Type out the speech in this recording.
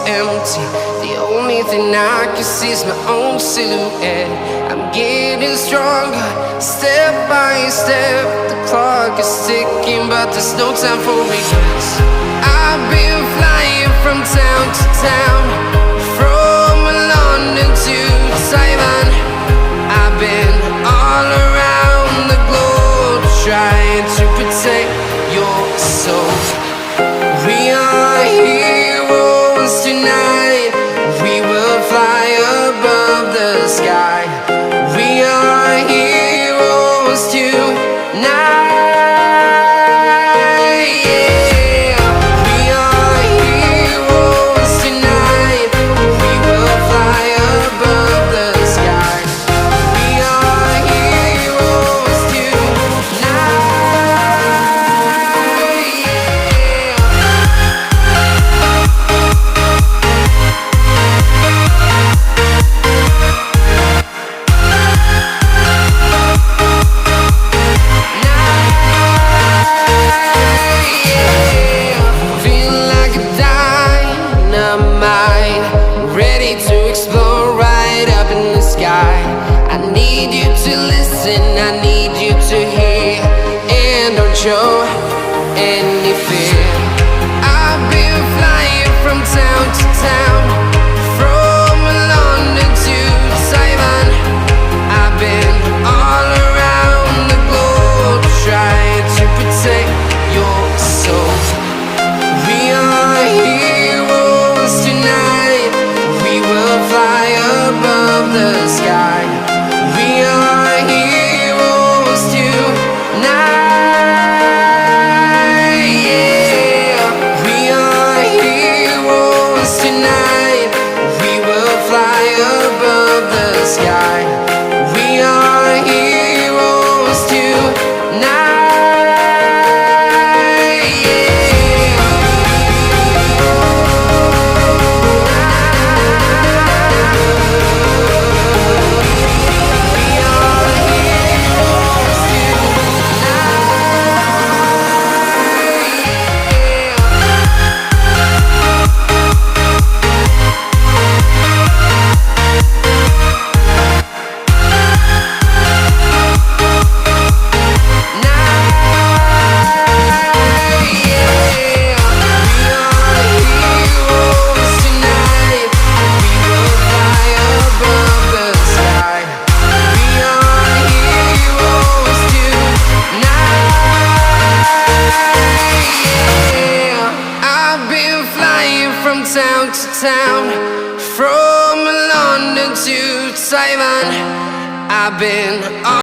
empty. The only thing I can see is my own silhouette. I'm getting stronger, step by step. The clock is ticking, but there's no time for regrets. I've been flying from town to town, from London to Taiwan. I've been all around the globe, trying to protect your soul. We are heroes tonight. We will fly above the sky. We are heroes tonight. Yeah. We are heroes tonight. We will fly above the sky. We are heroes tonight. Ready to explore right up in the sky. I need you to listen, I need you to hear, and don't show any fear. I've been flying from town to town, from London to Taiwan. I've been all around the globe, trying to protect your soul. We are heroes tonight. We will fly above the sky. We are heroes tonight. Yeah. We are heroes tonight. We will fly above the sky. We are heroes tonight. Town to town, from London to Taiwan. I've been